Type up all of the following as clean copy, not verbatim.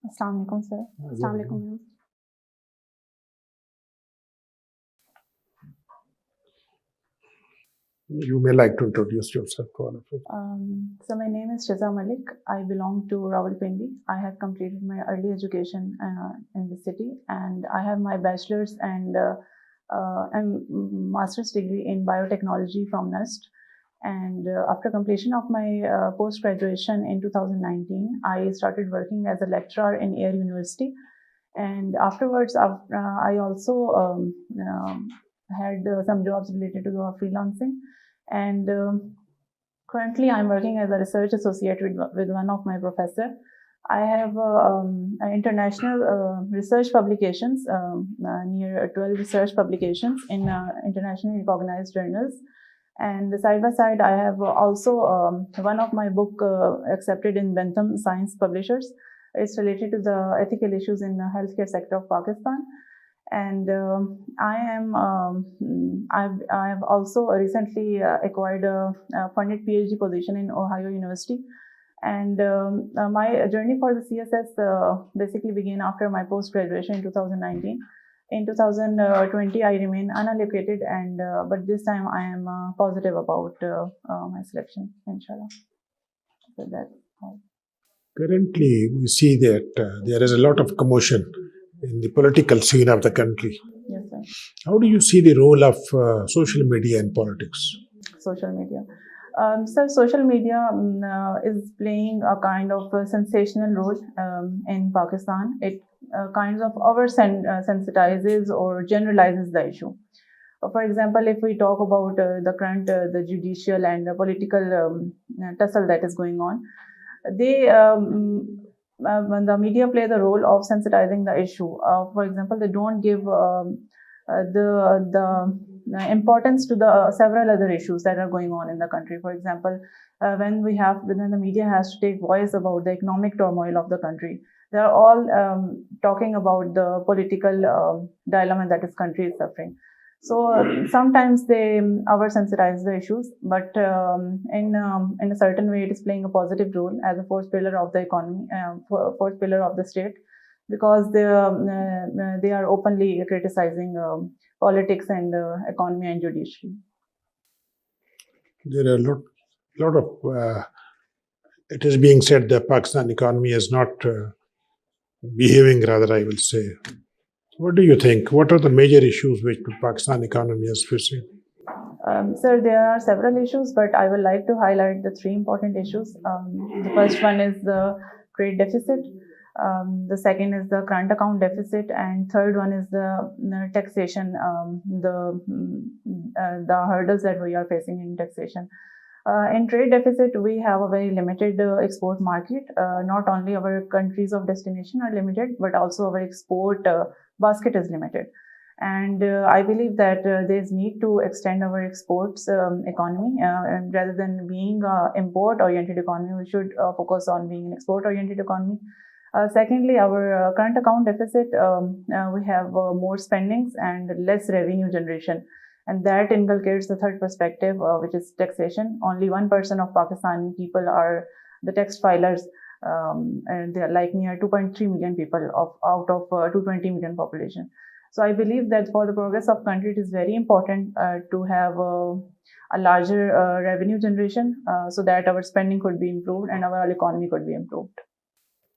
Assalamu alaikum, sir. Assalamu alaikum, ma'am. You may like to introduce yourself to all of us. So my name is Shiza Malik. I belong to Rawalpindi. I have completed my early education in the city, and I have my bachelor's and master's degree in biotechnology from NUST. And after completion of my post-graduation in 2019, I started working as a lecturer in Air University. And afterwards, I also had some jobs related to freelancing. And currently, I'm working as a research associate with one of my professor. I have international research publications, near 12 research publications in internationally recognized journals. And side by side, I have also one of my book accepted in Bentham Science Publishers. It's related to the ethical issues in the healthcare sector of Pakistan. And I have also recently acquired a funded PhD position in Ohio University. And my journey for the CSS basically began after my post-graduation in 2019. In 2020, I remain unallocated, and but this time I am positive about my selection, inshallah. So that's all. Currently, we see that there is a lot of commotion in the political scene of the country. Yes, sir. How do you see the role of social media in politics? Social media. So social media is playing a kind of a sensational role in Pakistan. It kind of sensitizes or generalizes the issue. For example, if we talk about the current, the judicial and the political tussle that is going on, when the media play the role of sensitizing the issue. For example, they don't give the importance to the several other issues that are going on in the country. For example, when the media has to take voice about the economic turmoil of the country, they are all talking about the political dilemma that this country is suffering. So sometimes they oversensitize the issues, but in a certain way, it is playing a positive role as a fourth pillar of the economy, fourth pillar of the state, because they are openly criticizing politics and economy and judiciary. There are a lot of. It is being said that Pakistan economy is not behaving. Rather, I will say. What do you think? What are the major issues which the Pakistan economy is facing? Sir, there are several issues, but I would like to highlight the three important issues. The first one is the trade deficit. The second is the current account deficit, and third one is the taxation, the hurdles that we are facing in taxation. In trade deficit, we have a very limited export market. Not only our countries of destination are limited, but also our export basket is limited. And I believe that there is need to extend our exports economy, and rather than being import-oriented economy, we should focus on being an export-oriented economy. Secondly, our current account deficit, we have more spendings and less revenue generation. And that inculcates the third perspective, which is taxation. Only 1% of Pakistani people are the tax filers, and they are like near 2.3 million people out of 220 million population. So I believe that for the progress of country, it is very important to have a larger revenue generation so that our spending could be improved and our economy could be improved.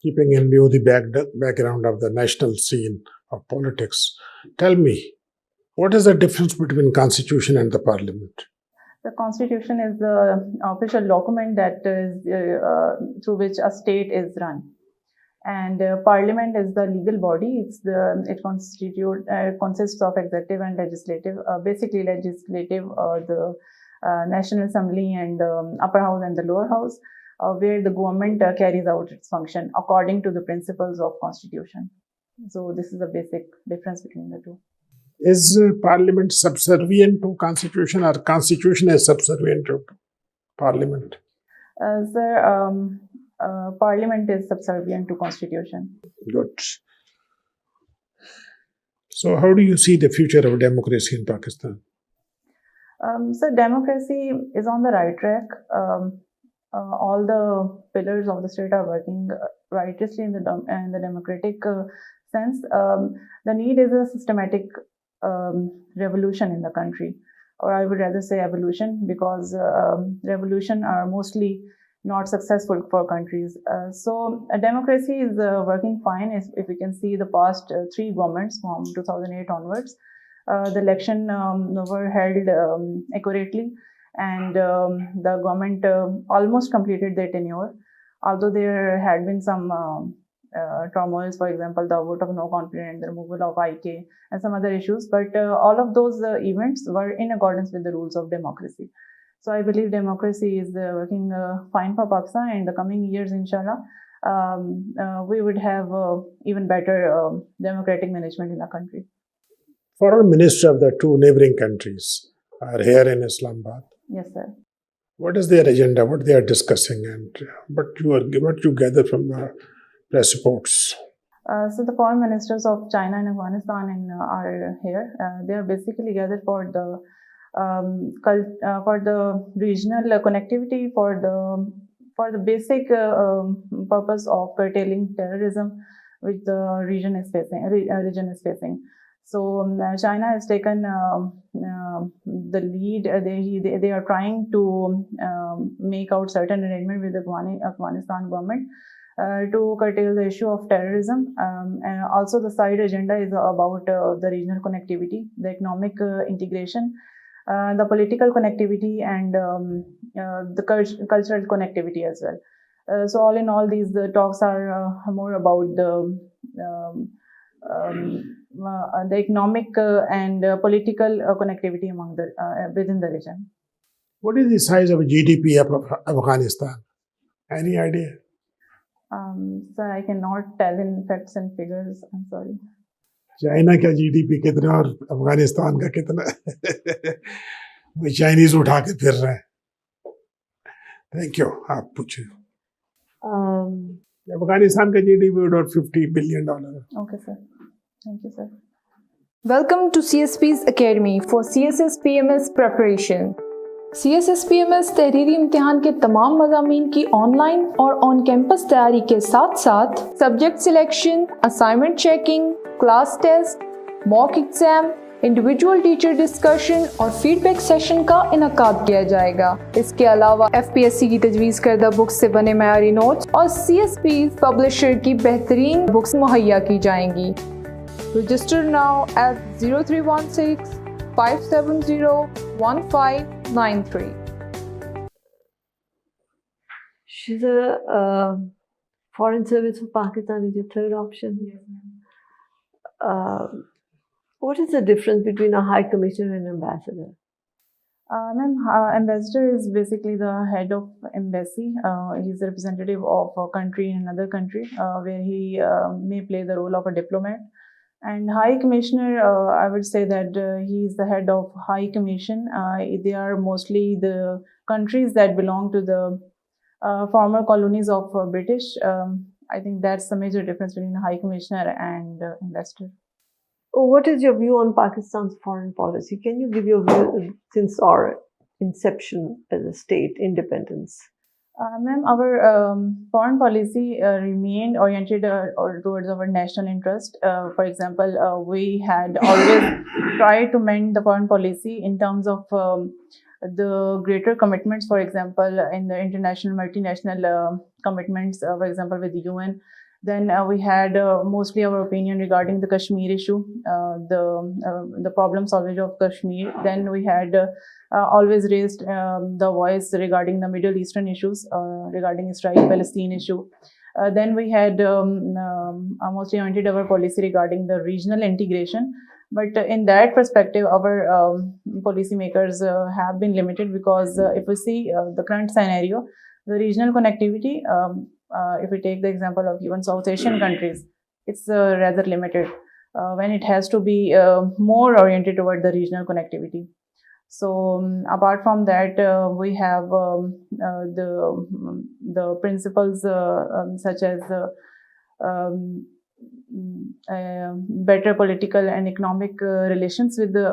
Keeping in view the background of the national scene of politics, tell me, what is the difference between Constitution and the Parliament? The Constitution is the official document that is through which a state is run, and Parliament is the legal body. It consists of executive and legislative. Basically, legislative, the National Assembly and the upper house and the lower house, where the government carries out its function according to the principles of Constitution. So this is the basic difference between the two. Is Parliament subservient to Constitution, or Constitution is subservient to Parliament? Sir, Parliament is subservient to Constitution. Good. So how do you see the future of democracy in Pakistan? So democracy is on the right track. all the pillars of the state are working righteously in the democratic sense. The need is a systematic revolution in the country, or I would rather say evolution, because revolution are mostly not successful for countries. So democracy is working fine if we can see the past three governments from 2008 onwards. The election were held accurately, and the government almost completed their tenure, although there had been some turmoils, for example, the vote of no confidence, the removal of IK, and some other issues. But all of those events were in accordance with the rules of democracy. So I believe democracy is working fine for Pakistan. In the coming years, inshallah, we would have even better democratic management in the country. Foreign minister of the two neighboring countries are here in Islamabad. Yes, sir. What is their agenda? What they are discussing, and what you gather from the press reports? So the foreign ministers of China and Afghanistan are here. They are basically gathered for the regional connectivity, for the basic purpose of curtailing terrorism, which the region is facing. So China has taken the lead. They are trying to make out certain arrangement with the Afghanistan government to curtail the issue of terrorism. And also the side agenda is about the regional connectivity, the economic integration, the political connectivity, and the cultural connectivity as well. So all in all, these talks are more about the economic and political connectivity among within the region. What is the size of GDP of Afghanistan? Any idea? So I cannot tell in facts and figures. I'm sorry. China का GDP कितना और अफगानिस्तान का कितना? वो Chinese उठा के फिर रहे हैं. Thank you. आप पूछिए. अफगानिस्तान का GDP about $50 billion. Okay, sir. Thank you, sir. Welcome to CSP's Academy for CSS PMS preparation. CSS PMS तहरीरी इम्तिहान के तमाम मज़ामीन की ऑनलाइन और ऑन कैंपस तैयारी के साथ साथ subject selection, assignment checking, class test, mock exam, individual teacher discussion और फीडबैक सेशन का इनकाद किया जाएगा. इसके अलावा FPSC की तजवीज़ करदा बुक्स से बने मयारी नोट्स और CSP पब्लिशर की बेहतरीन बुक्स मुहैया की जाएंगी. Register now at 0316 570-1593. Shiza, Foreign Service for Pakistan is your third option. Yes, ma'am. What is the difference between a High Commissioner and ambassador? Ma'am, ambassador is basically the head of embassy. He's a representative of a country in another country, where he may play the role of a diplomat. And High Commissioner, I would say that he is the head of High Commission. They are mostly the countries that belong to the former colonies of British. I think that's the major difference between a High Commissioner and ambassador. What is your view on Pakistan's foreign policy? Can you give your view since our inception as a state, independence? Ma'am, our foreign policy remained oriented towards our national interest. For example, we had always tried to mend the foreign policy in terms of the greater commitments, for example, in the international, multinational commitments, for example, with the UN. Then we had mostly our opinion regarding the Kashmir issue, the problem solving of Kashmir. Then we had always raised the voice regarding the Middle Eastern issues, regarding Israel-Palestine issue. Then we had mostly oriented our policy regarding the regional integration. But in that perspective, our policymakers have been limited because if we see the current scenario, the regional connectivity, if we take the example of even South Asian countries, it's rather limited when it has to be more oriented toward the regional connectivity. So apart from that, we have the principles such as better political and economic relations with the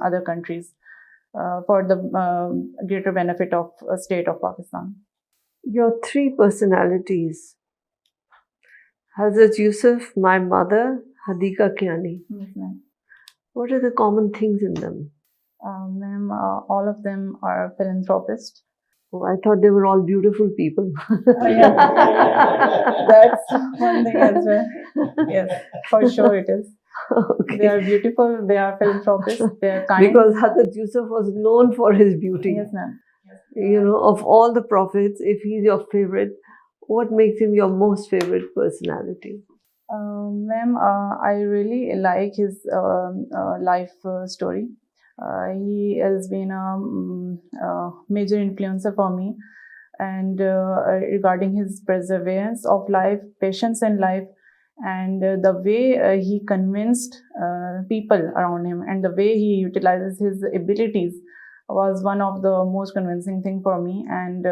other countries for the greater benefit of state of Pakistan. Your three personalities. Hazrat Yusuf, my mother, Hadika Kiani. Yes, ma'am. What are the common things in them? Ma'am, all of them are philanthropists. Oh, I thought they were all beautiful people. That's one thing as well. Yes, for sure it is. Okay. They are beautiful, they are philanthropists, they are kind. Because Hazrat Yusuf was known for his beauty. Yes, ma'am. You know, of all the prophets, if he's your favorite, what makes him your most favorite personality? Ma'am, I really like his life story. He has been a major influencer for me, and regarding his perseverance of life, patience in life, and the way he convinced people around him, and the way he utilizes his abilities was one of the most convincing thing for me. And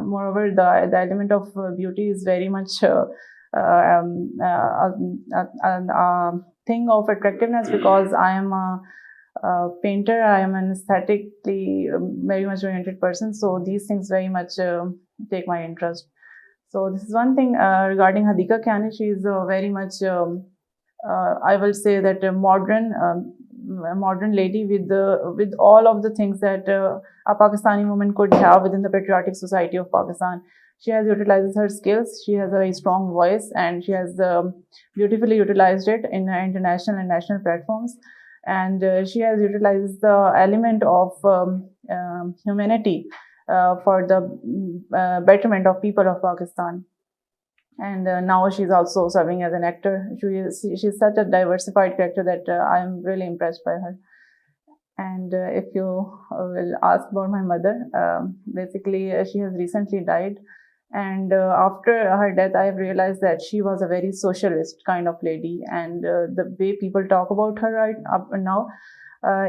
moreover, the element of beauty is very much a thing of attractiveness, because I am a painter, I am an aesthetically very much oriented person, so these things very much take my interest. So this is one thing. Regarding Hadika Kiani, she is very much I will say that a modern lady with all of the things that a Pakistani woman could have within the patriotic society of Pakistan. She has utilized her skills, she has a very strong voice, and she has beautifully utilized it in international and national platforms. And she has utilized the element of humanity for the betterment of people of Pakistan. And now she's also serving as an actor. She's such a diversified character that I am really impressed by her. And if you will ask about my mother, basically she has recently died. And after her death, I have realized that she was a very socialist kind of lady. And the way people talk about her right up now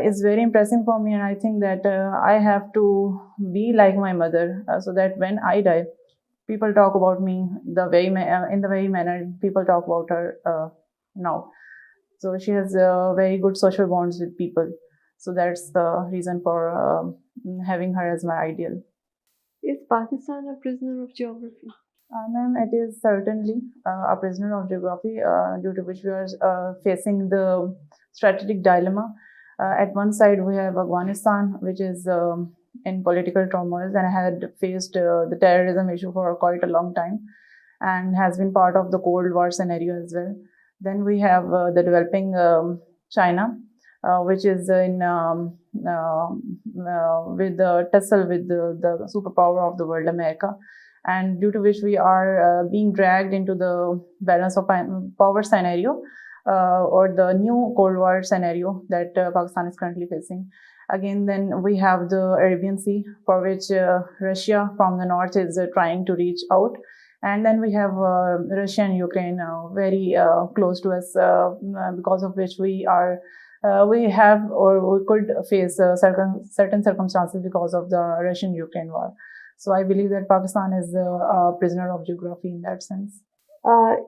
is very impressive for me. And I think that I have to be like my mother, so that when I die, people talk about me in the very manner people talk about her now. So she has very good social bonds with people. So that's the reason for having her as my ideal. Is Pakistan a prisoner of geography? Ma'am, it is certainly a prisoner of geography, due to which we are facing the strategic dilemma. At one side, we have Afghanistan, which is in political turmoil and had faced the terrorism issue for quite a long time, and has been part of the Cold War scenario as well. Then we have the developing China, which is in with the tussle with the superpower of the world, America, and due to which we are being dragged into the balance of power scenario, or the new Cold War scenario that Pakistan is currently facing. Again, then we have the Arabian Sea, for which Russia from the north is trying to reach out. And then we have Russia and Ukraine very close to us, because of which we have or we could face certain circumstances because of the Russian-Ukraine war. So I believe that Pakistan is a prisoner of geography in that sense.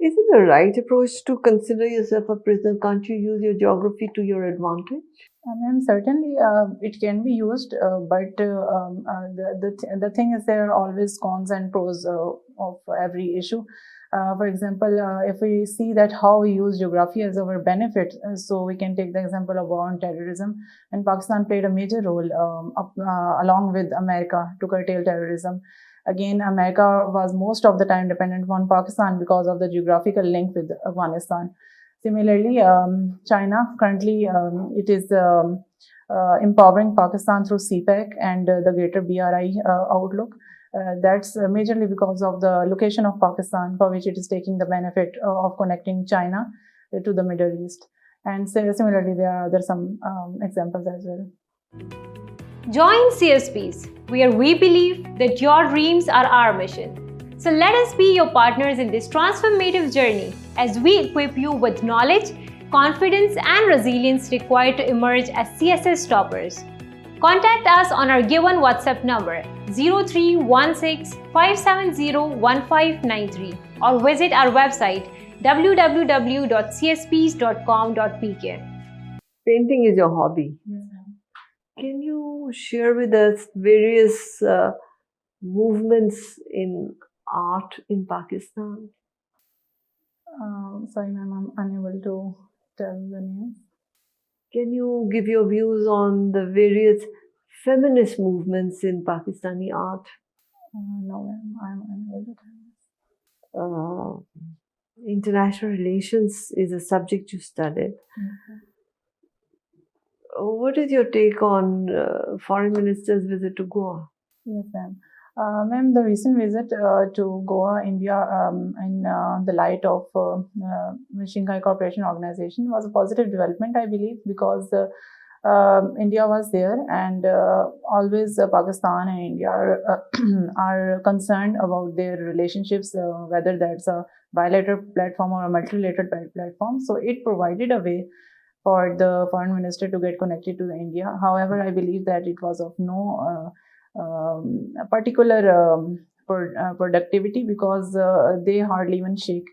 Is it a right approach to consider yourself a prisoner? Can't you use your geography to your advantage? Ma'am, certainly it can be used, but the thing is, there are always cons and pros of every issue. For example, if we see that how we use geography as our benefit, so we can take the example of war on terrorism, and Pakistan played a major role along with America to curtail terrorism. Again, America was most of the time dependent on Pakistan because of the geographical link with Afghanistan. Similarly, China currently it is empowering Pakistan through CPEC and the greater BRI outlook. That's majorly because of the location of Pakistan, for which it is taking the benefit of connecting China to the Middle East. And similarly, there are some examples as well. Join CSPs, where we believe that your dreams are our mission. So let us be your partners in this transformative journey as we equip you with knowledge, confidence, and resilience required to emerge as CSS toppers. Contact us on our given WhatsApp number 0316-570-1593 or visit our website www.csps.com.pk. Painting is your hobby. Yes. Can you share with us various movements in art in Pakistan? Sorry, ma'am, I'm unable to tell the names. Can you give your views on the various feminist movements in Pakistani art? No, ma'am, I'm unable to tell. International relations is a subject you studied. What is your take on foreign minister's visit to Goa? Yes, ma'am. Ma'am, the recent visit to Goa, India, in the light of Shanghai Cooperation Organization was a positive development, I believe, because India was there, and always Pakistan and India are concerned about their relationships, whether that's a bilateral platform or a multilateral platform. So it provided a way for the foreign minister to get connected to India. However, I believe that it was of no particular productivity, because they hardly even shook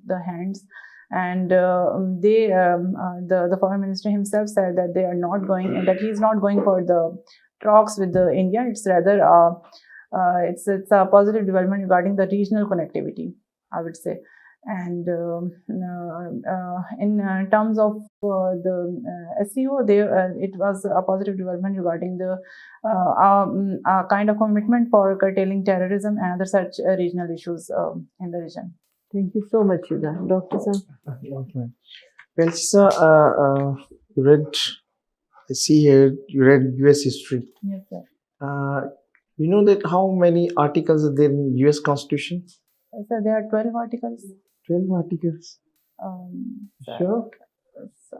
the hands, and the foreign minister himself said that they are not going, and that he is not going for the talks with the India. It's rather it's a positive development regarding the regional connectivity, I would say. And in terms of the SEO, it was a positive development regarding the kind of commitment for curtailing terrorism and other such regional issues in the region. Thank you so much, Shiza. Dr. Sir. Well, Shiza, I see here you read US history. Yes, sir. You know that how many articles are there in US Constitution? So there are 12 articles. 12 articles. Sure.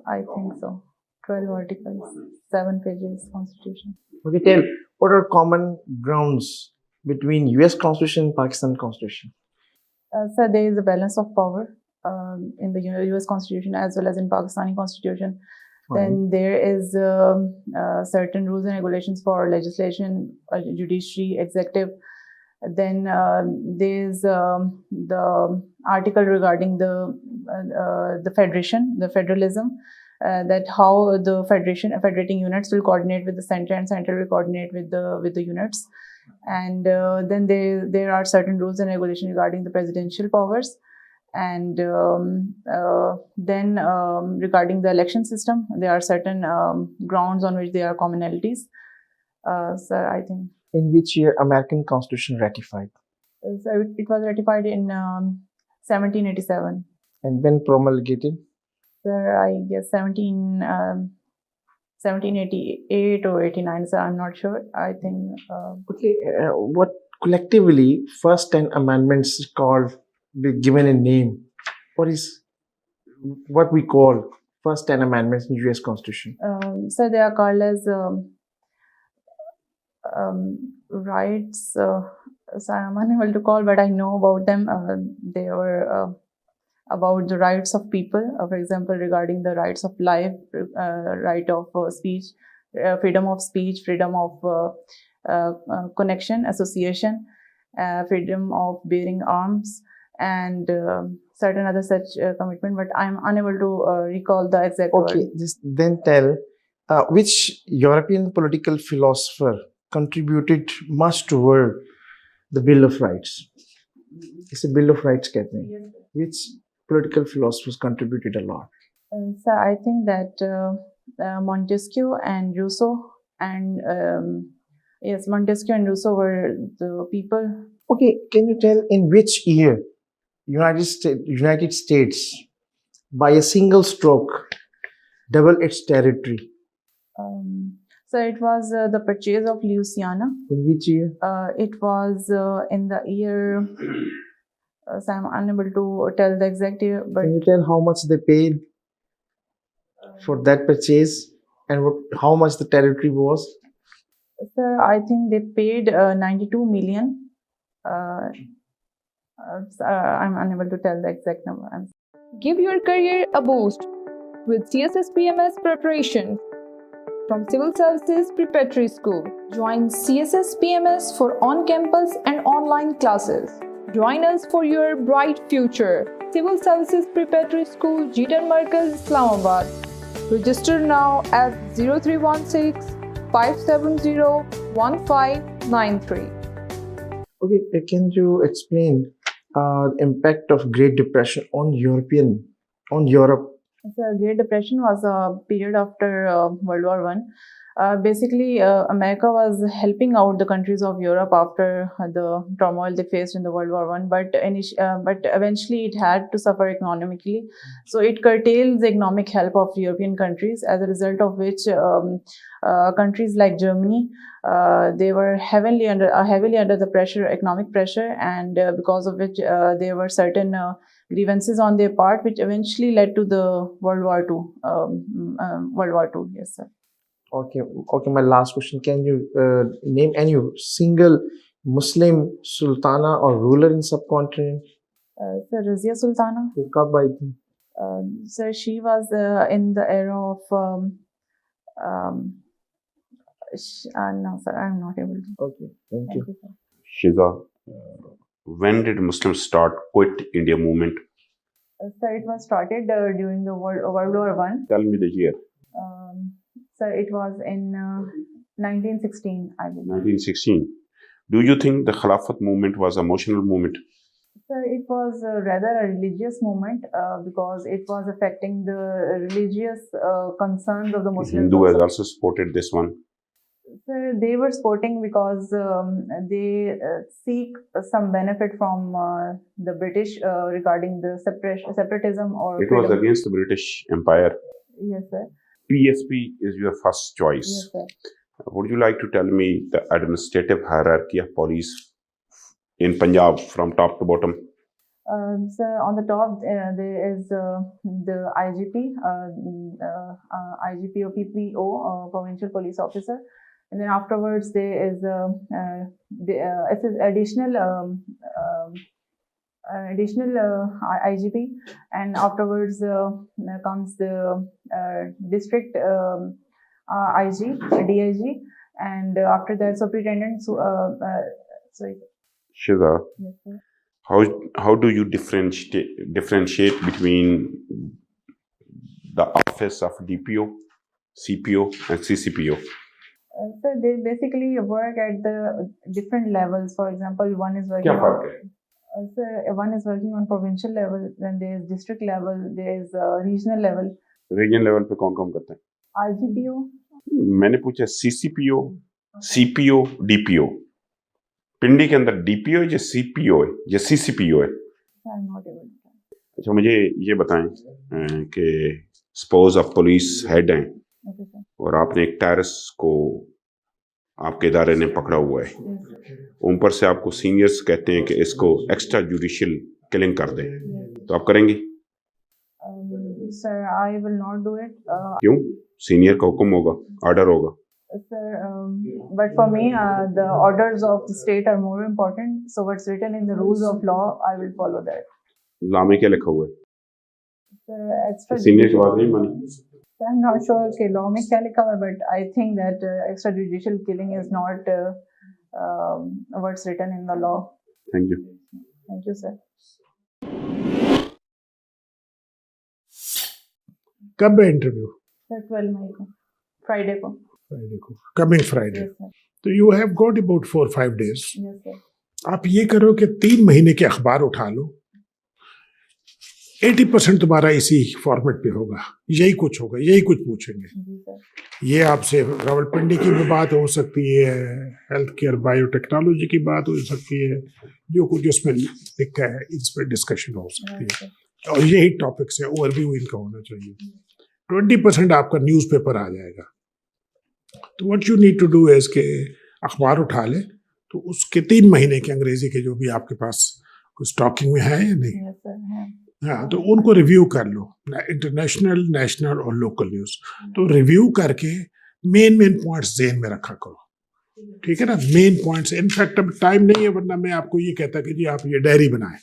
I think so. 12 articles, 7 pages Constitution. Okay, tell what are common grounds between US Constitution and Pakistan Constitution? So there is a balance of power in the US Constitution as well as in Pakistani Constitution. Then there is certain rules and regulations for legislation, judiciary, executive. Then there's the article regarding the federation, the federalism, that how the federating units will coordinate with the center, and center will coordinate with the units. And then there are certain rules and regulations regarding the presidential powers. And then regarding the election system, there are certain grounds on which there are commonalities. So I think. In which year American Constitution ratified? So it was ratified in 1787. And when promulgated? Sir, I guess 1788 or 89. So I'm not sure. I think. Okay, what collectively first 10 amendments called, be given a name? What we call first 10 amendments in US Constitution? So they are called as rights. So I'm unable to call, but I know about them. They were about the rights of people. For example, regarding the rights of life, right of speech, freedom of speech, freedom of connection, association, freedom of bearing arms, and certain other such commitment. But I'm unable to recall the exact word. Okay, then tell which European political philosopher contributed much toward the Bill of Rights? It's a Bill of Rights, कहते हैं. Yes. Which political philosophers contributed a lot? So I think that Montesquieu and Rousseau, and yes, Montesquieu and Rousseau were the people. Okay, can you tell in which year United States, by a single stroke, double its territory? So it was the purchase of Louisiana. In which year? It was in the year. So I'm unable to tell the exact year. But can you tell how much they paid for that purchase, and how much the territory was? Sir, I think they paid 92 million. I'm unable to tell the exact number. Give your career a boost with CSS PMS preparation from Civil Services Preparatory School. Join CSS PMS for on-campus and online classes. Join us for your bright future. Civil Services Preparatory School, Jeetan Markaz, Islamabad. Register now at 0316 570 1593. Okay, can you explain the impact of Great Depression on Europe? The Great Depression was a period after World War One. Basically, America was helping out the countries of Europe after the turmoil they faced in the World War One, but eventually it had to suffer economically. So it curtailed the economic help of European countries, as a result of which countries like Germany, they were heavily under the pressure, economic pressure, and because of which there were certain grievances on their part, which eventually led to the World War II. World War II, yes, sir. Okay. My last question: can you name any single Muslim sultana or ruler in subcontinent? Sir, Razia Sultana. कब आई थी? Sir, she was in the era of. No, sir, I'm not able to. Okay, thank you. Sir. Shiza, when did Muslims start quit India movement? Sir, it was started during the World War One. Tell me the year. Sir, it was in 1916, I believe. 1916. Do you think the Khilafat movement was a emotional movement? Sir, it was rather a religious movement because it was affecting the religious concerns of the Muslims. Hindu has also supported this one. Sir, they were supporting because they seek some benefit from the British regarding the separatism or It was freedom. against the British Empire. Yes, sir. PSP is your first choice. Yes, sir. Would you like to tell me the administrative hierarchy of police in Punjab from top to bottom? Sir, on the top there is the IGP, IGP or PPO, Provincial Police Officer, and then afterwards there is additional IGP, and afterwards comes the district IG, DIG, and after that superintendent. Sorry. Shiza, Yes, sir. how do you differentiate between the office of DPO, CPO, and CCPO? So they basically work at the different levels. For example, one is working. क्या फर्क है? So one is working on provincial level, then there is district level, there is regional level. Region level पे कौन काम करता है? IGPO. मैंने पूछा CCPO, CPO, DPO. पिंडी के अंदर DPO या CPO है या CCPO है? I'm not able to. अच्छा, मुझे ये बताएं कि सपोज आप पुलिस हेड हैं Okay, sir. और आपने एक टेररिस्ट को आपके इदारे ने पकड़ा हुआ है, Yes, sir. ऊपर से आपको सीनियर्स कहते हैं कि इसको एक्स्ट्रा जुडिशियल किलिंग कर दें, तो आप करेंगे? Sir, I will not do it. क्यों? सीनियर का हुक्म होगा, ऑर्डर होगा. Sir, but for me, the orders of the state are more important. So what's written in the rules of law, I will follow that. Law में क्या लिखा हुआ है? Sir, extra. सीनियर की बात नहीं मानी. I'm not sure कि law में क्या लिखा हुआ है, but I think that extrajudicial killing is not what's written in the law. Thank you. Thank you, sir. कब है इंटरव्यू? Sir, 12 मई को, फ्राइडे को. फ्राइडे को, कमिंग फ्राइडे. Yes, sir. तो you have got about 4-5 days. Yes, sir. आप ये करो कि 3 महीने के अखबार उठा लो, 80% तुम्हारा इसी फॉर्मेट पे होगा, यही कुछ होगा, यही कुछ पूछेंगे. जी सर. ये आपसे रावलपिंडी की भी बात हो सकती है, हेल्थ केयर बायोटेक्नोलॉजी की बात हो सकती है, जो कुछ उसमें लिखा है इस पर डिस्कशन हो सकती है, और यही टॉपिक्स है, ओवरव्यू इनका होना चाहिए. 20% आपका न्यूज़पेपर आ जाएगा. तो what you need to do is के अखबार उठा ले, तो उसके 3 महीने के अंग्रेजी के जो भी आपके पास कुछ स्टॉकिंग में है या नहीं, Yes, sir. हाँ. हाँ, तो उनको रिव्यू कर लो, इंटरनेशनल, नेशनल और लोकल न्यूज़. तो रिव्यू करके मेन पॉइंट्स ज़हन में रखा करो, ठीक है ना. Main points. इनफैक्ट अब टाइम नहीं है, वरना मैं आपको ये कहता कि जी आप ये डायरी बनाएं.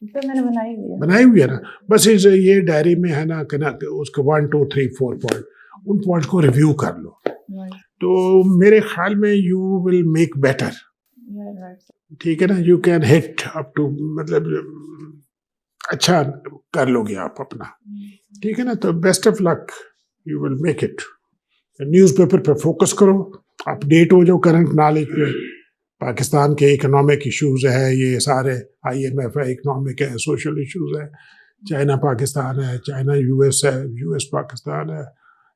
तो मैंने बनाई हुई है. बनाई हुई है ना, बस ये डायरी में है ना, उसके 1, 2, 3, 4 पॉइंट, उन पॉइंट्स को रिव्यू कर लो. Right. तो मेरे ख्याल में you will make better. Yeah, right, sir. ठीक है ना. You can hit up to, मतलब अच्छा कर लोगे आप अपना, ठीक है ना. तो best of luck, you will make it. Newspaper पे फोकस करो, अपडेट हो जाओ करंट नॉलेज पे, पाकिस्तान के इकोनॉमिक इश्यूज है, ये सारे IMF है, इकोनॉमिक है, सोशल इश्यूज है, चाइना पाकिस्तान है, चाइना US है, US पाकिस्तान है,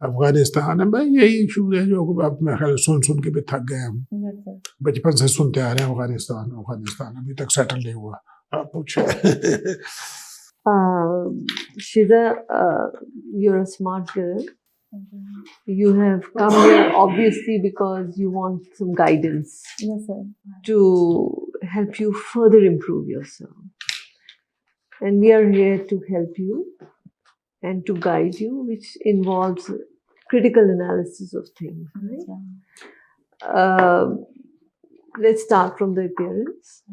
अफगानिस्तान है, भाई यही इश्यूज है जो अब मैं ख्याल सुन के भी थक गए हम। बचपन से सुनते आ रहे हैं अफगानिस्तान अफगानिस्तान, अभी तक सेटल नहीं हुआ। आप पूछे। Shiza, you're a smart girl. You have come here obviously because you want some guidance. Yes, sir. To help you further improve yourself. And we are here to help you and to guide you, which involves critical analysis of things. Right? Let's start from the appearance.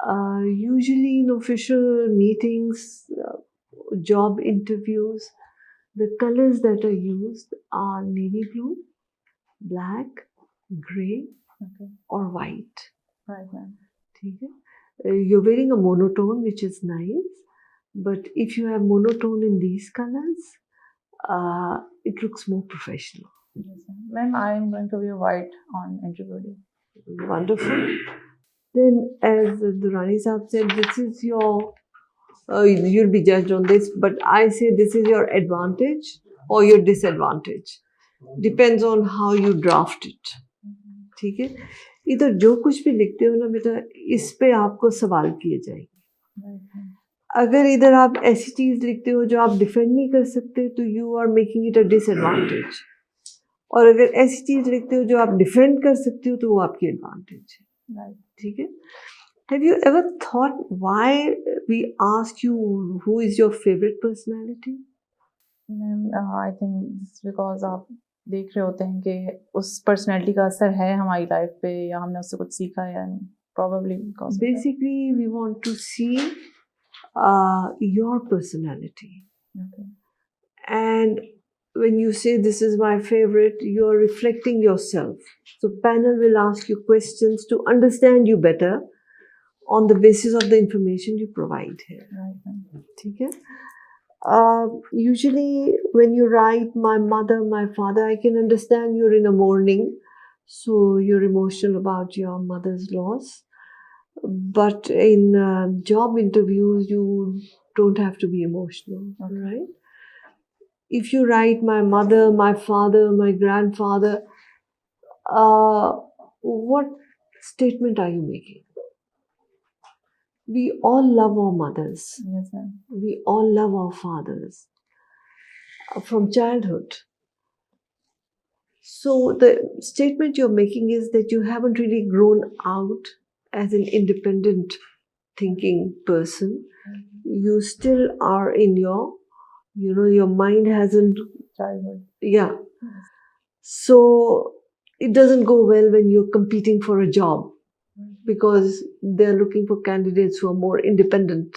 Usually in official meetings, job interviews, the colors that are used are navy blue, black, grey, or white. Right, ma'am. Okay? You're wearing a monotone, which is nice, but if you have monotone in these colors, it looks more professional. Yes, ma'am. I am going to wear white on interview day. Wonderful. Then, as Durrani Saab said, this is your, you'll be judged on this, but I say this is your advantage or your disadvantage. Depends on how you draft it. ठीक है? इधर जो कुछ भी लिखते हो ना बेटा, इस पे आपको सवाल किए जाएंगे। अगर इधर आप ऐसी चीज लिखते हो जो आप डिफेंड नहीं कर सकते, तो you are making it a disadvantage. और अगर ऐसी चीज लिखते हो जो आप डिफेंड कर सकते हो, तो वो आपकी एडवांटेज है। ठीक है? Have you ever thought why we ask you who is your favorite personality? Ma'am, I think it's because आप देख रहे होते हैं कि उस पर्सनैलिटी का असर है हमारी लाइफ पे, या हमने उससे कुछ सीखा है, या नहीं। Probably because basically we want to see your personality. Okay. And when you say this is my favorite, you are reflecting yourself. So panel will ask you questions to understand you better on the basis of the information you provide here. Right. Okay? Usually when you write my mother, my father, I can understand you're in a mourning, so you're emotional about your mother's loss. But in job interviews, you don't have to be emotional, right? If you write my mother, my father, my grandfather, what statement are you making? We all love our mothers. Yes, ma'am. We all love our fathers from childhood. So the statement you're making is that you haven't really grown out as an independent thinking person. You still are in your, your mind hasn't. Childhood. Yeah. So it doesn't go well when you're competing for a job, because they're looking for candidates who are more independent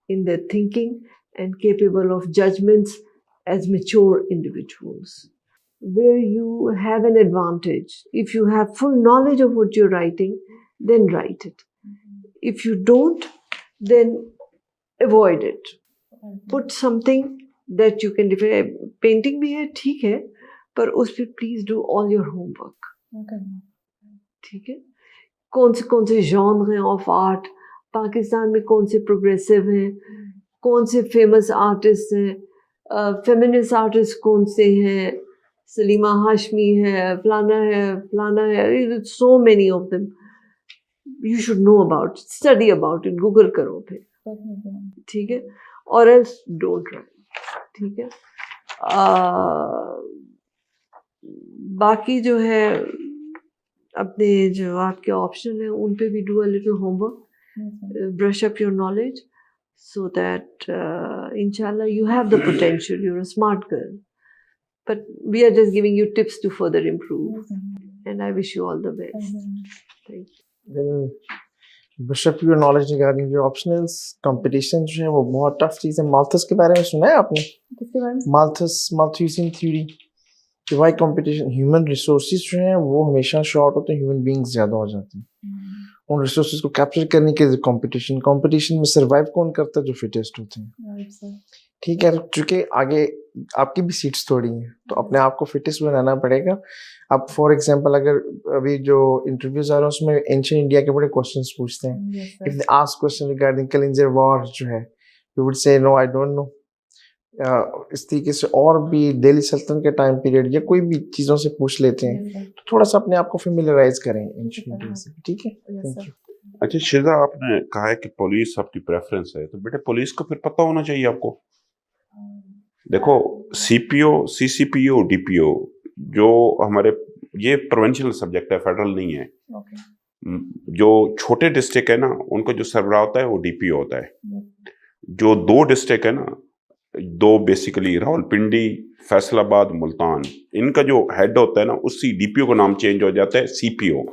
in their thinking and capable of judgments as mature individuals. Where you have an advantage, if you have full knowledge of what you're writing, then write it. If you don't, then avoid it. Put something that you can defend. Painting भी है, ठीक है, पर उस पे please do all your homework. Okay. ठीक है? कौन से genre हैं of art, पाकिस्तान में कौन से प्रोग्रेसिव हैं, कौन से फेमस आर्टिस्ट हैं, फेमिनिस्ट आर्टिस्ट कौन से हैं, सलीमा हाशमी है, फलाना है, so many of them. You should know about it, study about it, Google करो फिर, ठीक है? और else don't write, ठीक है? बाकी जो है अपने जो आपके ऑप्शन है उन पे भी do a little homework, brush up your knowledge, so that inshallah you have the potential. You're a smart girl, but we are just giving you tips to further improve, and I wish you all the best. Thank you. Then brush up your knowledge regarding your optionals. Competition जो है वो बहुत tough चीज़ है। Malthus के बारे में सुना है आपने? किसके बारे में? Malthusian theory. Why competition, human resources जो हैं वो हमेशा शॉर्ट होते हैं, ह्यूमन बींग्स ज़्यादा हो जाते हैं। उन रिसोर्सेज को कैप्चर करने के लिए कंपटीशन में सर्वाइव कौन करता है? जो फिटेस्ट होते हैं। ठीक है, चूंकि आगे आपकी भी सीट्स थोड़ी हैं तो अपने आप को फिटेस्ट बनाना पड़ेगा। अब फॉर एग्जांपल अगर अभी जो इंटरव्यूज आ रहे हैं उसमें एंशिएंट इंडिया के बड़े क्वेश्चंस पूछते हैं। If they ask question regarding Kalinjar war जो है, you would say no I don't know. इस तरीके से और भी दिल्ली सल्तनत के टाइम पीरियड या कोई भी चीज़ों से पूछ लेते हैं, तो थोड़ा सा अपने आप को फेमिलराइज करें एंशिएंट इंडिया से, ठीक है? Thank you. अच्छा शिजा, आपने कहा है कि पुलिस आपकी प्रेफरेंस है, तो बेटे पुलिस को फिर पता होना चाहिए आपको। देखो सीपीओ, सीसीपीओ, डीपीओ जो हमारे ये प्रोविंशियल सब्जेक्ट है, फेडरल नहीं है। जो छोटे डिस्ट्रिक्ट है ना उनको जो सरबराह होता है वो डीपीओ होता है। जो 2 डिस्ट्रिक्ट है ना, 2 बेसिकली रावलपिंडी, फैसलाबाद, मुल्तान, इनका जो हेड होता है ना उसी डीपीओ का नाम चेंज हो जाता है सीपीओ।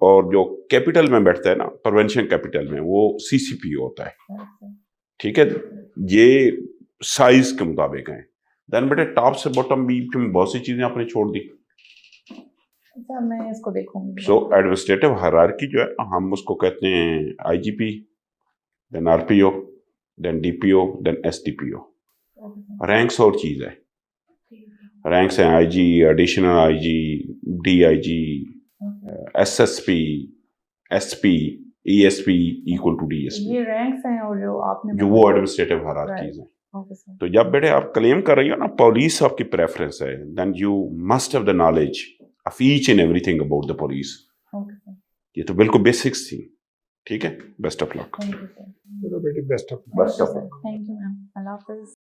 और जो कैपिटल में बैठता है ना, प्रोविंशियल कैपिटल में, वो सीसीपीओ होता है। ठीक है, ये साइज के मुताबिक है। देन बेटे टॉप से बॉटम भी बहुत सी चीजें आपने छोड़ दी। मैं इसको देखूंगी। सो एडमिनिस्ट्रेटिव हायरार्की जो है हम उसको कहते हैं IGP, then RPO, then DPO, then SDPO. Ranks और चीज है, रैंक्स हैं IG, additional IG, DIG, SSP, SP, ESP equal to DSP. ये रैंक्स हैं और जो आपने जो वो एडमिनिस्ट्रेटिव हायरार्कीज हैं। तो जब बेटे आप क्लेम कर रही हो ना पुलिस आपकी प्रेफरेंस है, then you must have the knowledge of each and everything about the police. ये तो बिल्कुल बेसिक्स थी। ठीक है, बेस्ट ऑफ लक। चलो बेटी, best of thank you ma'am. Allah Hafiz.